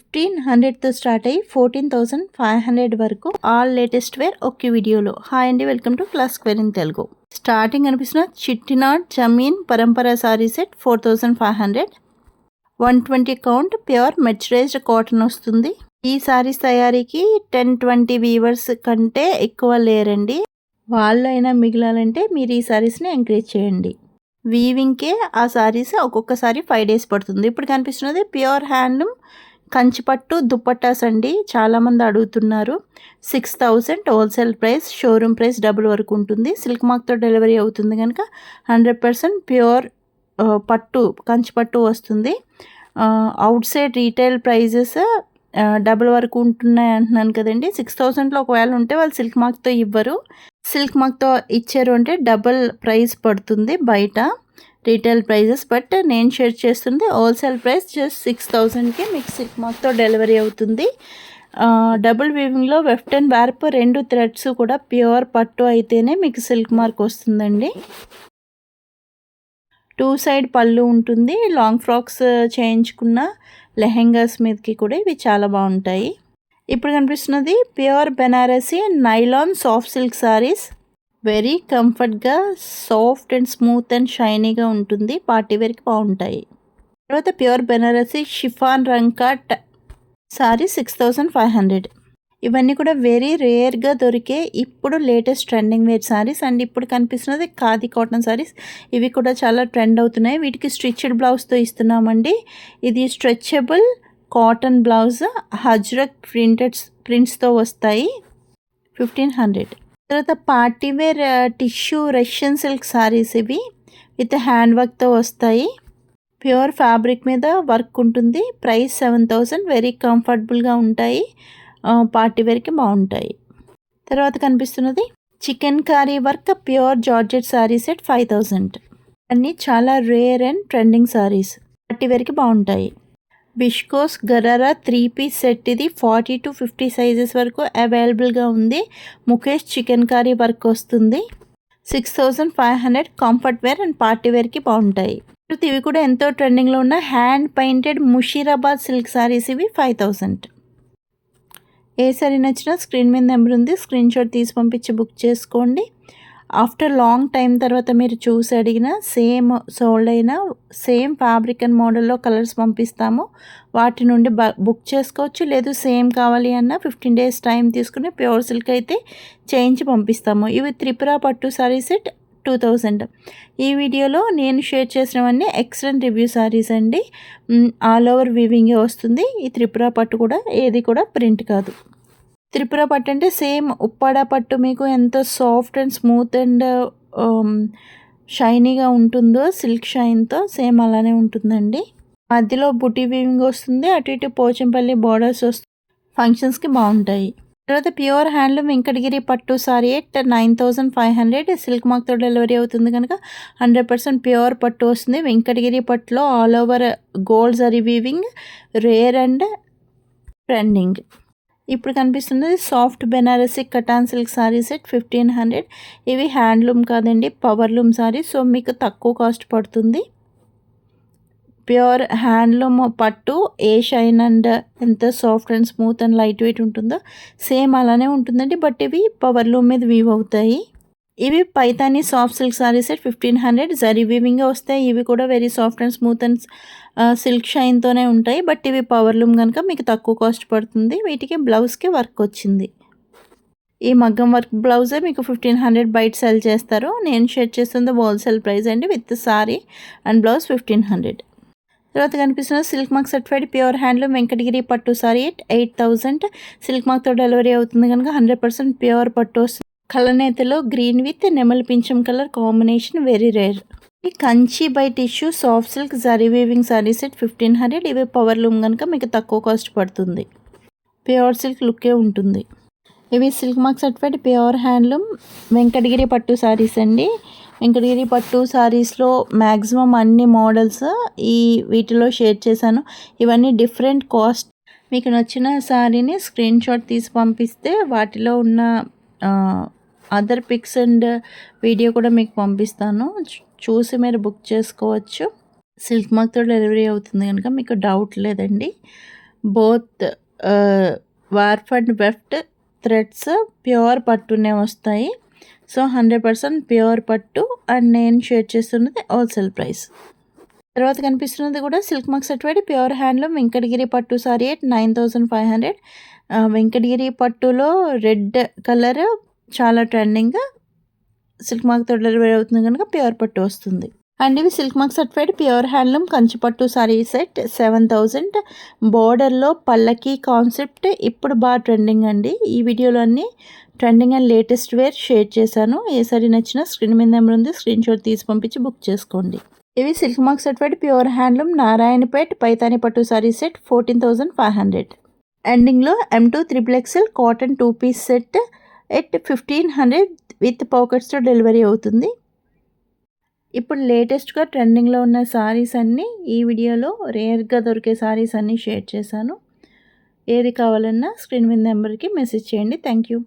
1500తో start అయ్యి 14,500 వరకు all latest wear ఒకే వీడియోలో. హాయ్ అండి, welcome to classic wear in Telugu. Starting అనిపిస్తున్న చిట్టినాడ్ జమీన్ పరంపర sari set 4,500, 120 count pure mercerised cotton వస్తుంది. ఈ సారీస్ తయారీకి 10-20 వీవర్స్ కంటే ఎక్కువ లేరండి. వాళ్ళైనా మిగిలాలంటే మీరు ఈ సారీస్ని ఎంకరేజ్ చేయండి. వీవింగ్కే ఆ సారీస్ ఒక్కొక్కసారి 5 days పడుతుంది. ఇప్పుడు కనిపిస్తున్నది ప్యూర్ హ్యాండ్లూమ్ కంచిపట్టు దుప్పట్టాస్ అండి. చాలామంది అడుగుతున్నారు. 6,000 wholesale price, showroom price double వరకు ఉంటుంది. సిల్క్ మార్క్తో డెలివరీ అవుతుంది కనుక 100% ప్యూర్ పట్టు కంచిపట్టు వస్తుంది. Outside retail prices double వరకు ఉంటున్నాయి అంటున్నాను కదండి. 6,000లో ఒకవేళ ఉంటే వాళ్ళు సిల్క్ మార్క్తో ఇవ్వరు. సిల్క్ మార్క్తో ఇచ్చారు అంటే డబుల్ ప్రైస్ పడుతుంది బయట రీటైల్ ప్రైజెస్. బట్ నేను షేర్ చేస్తుంది హోల్సేల్ ప్రైస్ జస్ట్ 6,000కి మీకు సిల్క్ మార్క్తో డెలివరీ అవుతుంది. డబుల్ వీవింగ్లో వెఫ్ట్ అండ్ వార్ప్ 2 థ్రెడ్స్ కూడా ప్యూర్ పట్టు అయితేనే మీకు సిల్క్ మార్క్ వస్తుందండి. 2 సైడ్ పళ్ళు ఉంటుంది. లాంగ్ ఫ్రాక్స్ చేయించుకున్న లెహెంగాస్ మీదకి కూడా ఇవి చాలా బాగుంటాయి. ఇప్పుడు కనిపిస్తున్నది pure Banarasi nylon soft silk saris. Very కంఫర్ట్గా సాఫ్ట్ అండ్ స్మూత్ అండ్ షైనీగా ఉంటుంది. పార్టీ వేర్కి బాగుంటాయి. తర్వాత ప్యూర్ బెనారసీ షిఫాన్ రంకాట్ సారీ 6,500. ఇవన్నీ కూడా వెరీ రేర్గా దొరికే ఇప్పుడు latest trending wear saris and ఇప్పుడు కనిపిస్తున్నది ఖాదీ కాటన్ సారీస్. ఇవి కూడా చాలా ట్రెండ్ అవుతున్నాయి. వీటికి స్టిచ్డ్ బ్లౌజ్తో ఇస్తున్నామండి. ఇది స్ట్రెచబుల్ కాటన్ బ్లౌజ్ హజ్రక్ ప్రింట్స్తో వస్తాయి. 1,500. తర్వాత పార్టీవేర్ టిష్యూ రష్యన్ సిల్క్ సారీస్ ఇవి విత్ హ్యాండ్ వర్క్తో వస్తాయి. ప్యూర్ ఫ్యాబ్రిక్ మీద వర్క్ ఉంటుంది. ప్రైస్ 7,000. వెరీ కంఫర్టబుల్గా ఉంటాయి. పార్టీవేర్కి బాగుంటాయి. తర్వాత కనిపిస్తున్నది chikankari work pure georgette sari set 5,000. అన్నీ చాలా రేర్ అండ్ ట్రెండింగ్ సారీస్. పార్టీవేర్కి బాగుంటాయి. Viscose gharara 3-piece set. ఇది 40 to 50 సైజెస్ వరకు అవైలబుల్గా ఉంది. ముఖేష్ చికెన్ కారీ వర్క్ వస్తుంది. 6,500. కంఫర్ట్ వేర్ అండ్ పార్టీవేర్కి బాగుంటాయి. ఇవి కూడా ఎంతో ట్రెండింగ్లో ఉన్న hand painted Musheerabad silk saris ఇవి 5,000. ఏ సారీ నచ్చినా స్క్రీన్ మీద నెంబర్ ఉంది, స్క్రీన్ షాట్ తీసి పంపించి బుక్ చేసుకోండి. ఆఫ్టర్ లాంగ్ టైం తర్వాత మీరు చూసి అడిగిన సేమ్ సోల్డ్ అయినా సేమ్ ఫ్యాబ్రిక్ అండ్ మోడల్లో కలర్స్ పంపిస్తాము. వాటి నుండి బుక్ చేసుకోవచ్చు. లేదు సేమ్ కావాలి అన్న 15 days టైం తీసుకుని ప్యూర్ సిల్క్ అయితే చేయించి పంపిస్తాము. ఇవి త్రిపుర పట్టు సారీ సెట్ 2,000. ఈ వీడియోలో నేను షేర్ చేసినవన్నీ ఎక్సలెంట్ రివ్యూ సారీస్ అండి. ఆల్ ఓవర్ వీవింగే వస్తుంది. ఈ త్రిపుర పట్టు కూడా ఏది కూడా ప్రింట్ కాదు. త్రిపుర పట్టు అంటే సేమ్ ఉప్పాడ పట్టు మీకు ఎంత సాఫ్ట్ అండ్ స్మూత్ అండ్ షైనీగా ఉంటుందో సిల్క్ షైన్తో సేమ్ అలానే ఉంటుందండి. మధ్యలో బుటీ వీవింగ్ వస్తుంది. అటు ఇటు పోచంపల్లి బార్డర్స్ వస్తుంది. ఫంక్షన్స్కి బాగుంటాయి. తర్వాత ప్యూర్ హ్యాండ్లూమ్ వెంకటగిరి పట్టు సారీ 9,500. సిల్క్ మార్క్తో డెలివరీ అవుతుంది కనుక 100% ప్యూర్ పట్టు వస్తుంది. వెంకటగిరి పట్టులో all over gold zari weaving rare and trending. ఇప్పుడు కనిపిస్తున్నది soft Banarasi cotton silk sari set 1,500. ఇవి హ్యాండ్లూమ్ కాదండి, పవర్లూమ్ సారీ. సో మీకు తక్కువ కాస్ట్ పడుతుంది. ప్యూర్ హ్యాండ్లూమ్ పట్టు ఏ షైన్ అండ్ ఎంత soft and smooth and light weight ఉంటుందో సేమ్ అలానే ఉంటుందండి. బట్ ఇవి పవర్లూమ్ మీద వీవ్ అవుతాయి. ఇవి Paithani soft silk sari set 1,500. జరీ వీవింగ్గా వస్తాయి. ఇవి కూడా very soft and smooth and silk షైన్తోనే ఉంటాయి. బట్ ఇవి పవర్లూమ్ కనుక మీకు తక్కువ కాస్ట్ పడుతుంది. వీటికి బ్లౌజ్కి వర్క్ వచ్చింది. ఈ మగ్గం వర్క్ బ్లౌజే మీకు 1,500 బయట సెల్ చేస్తారు. నేను షేర్ చేస్తుంది హోల్సేల్ ప్రైస్ అండి. With sorry and blouse 1,500. తర్వాత కనిపిస్తున్న silk mark certified pure handloom Venkatagiri పట్టు సారీ 8,000. సిల్క్ మార్క్తో డెలివరీ అవుతుంది కనుక 100% ప్యూర్ పట్టు వస్తుంది. కలనేతలో గ్రీన్ విత్ నెమలి పింఛం కలర్ కాంబినేషన్ వెరీ రేర్. ఈ Kanchi by tissue soft silk zari weaving sorry set 1,500. ఇవి పవర్లూమ్ కనుక మీకు తక్కువ కాస్ట్ పడుతుంది. ప్యూర్ సిల్క్ లుక్కే ఉంటుంది. ఇవి silk mark certified pure handloom Venkatagiri పట్టు సారీస్ అండి. వెంకటగిరి పట్టు సారీస్లో మ్యాక్సిమం అన్ని మోడల్స్ వీటిలో షేర్ చేశాను. ఇవన్నీ డిఫరెంట్ కాస్ట్. మీకు నచ్చిన సారీని స్క్రీన్ షాట్ తీసి పంపిస్తే వాటిలో ఉన్న అదర్ పిక్స్ అండ్ వీడియో కూడా మీకు పంపిస్తాను. చూసి మీరు బుక్ చేసుకోవచ్చు. సిల్క్ మార్క్తో డెలివరీ అవుతుంది కనుక మీకు డౌట్ లేదండి. Both warp and weft threads pure పట్టునే వస్తాయి. సో 100% ప్యూర్ పట్టు అండ్ నేను షేర్ చేస్తున్నది హోల్సేల్ ప్రైస్. తర్వాత కనిపిస్తున్నది కూడా silk mark certified pure handloom Venkatagiri పట్టు సారీ ఎట్ 9500. వెంకటగిరి పట్టులో రెడ్ కలర్ చాలా ట్రెండింగ్. సిల్క్ మార్క్తో డెలివరీ అవుతుంది కనుక ప్యూర్ పట్టు వస్తుంది. అండ్ ఇవి silk mark certified pure handloom Kanchi పట్టు సారీ సెట్ 7000. బోర్డర్లో పల్లకి కాన్సెప్ట్ ఇప్పుడు బాగా ట్రెండింగ్ అండి. ఈ వీడియోలో అన్ని trending and latest wear share చేశాను. ఏ సారీ నచ్చినా స్క్రీన్ మీద నెంబర్ ఉంది, స్క్రీన్ షాట్ తీసి పంపించి బుక్ చేసుకోండి. ఇవి silk mark certified pure handloom Narayanpet Paithani పట్టు సారీ సెట్ 14500. ఎండింగ్లో M2 XXL cotton 2 piece set at 1500 with పాకెట్స్తో డెలివరీ అవుతుంది. ఇప్పుడు లేటెస్ట్గా ట్రెండింగ్లో ఉన్న సారీస్ అన్నీ ఈ వీడియోలో రేర్గా దొరికే సారీస్ అన్నీ షేర్ చేశాను. ఏది కావాలన్నా స్క్రీన్ మీద నెంబర్కి మెసేజ్ చేయండి. Thank you.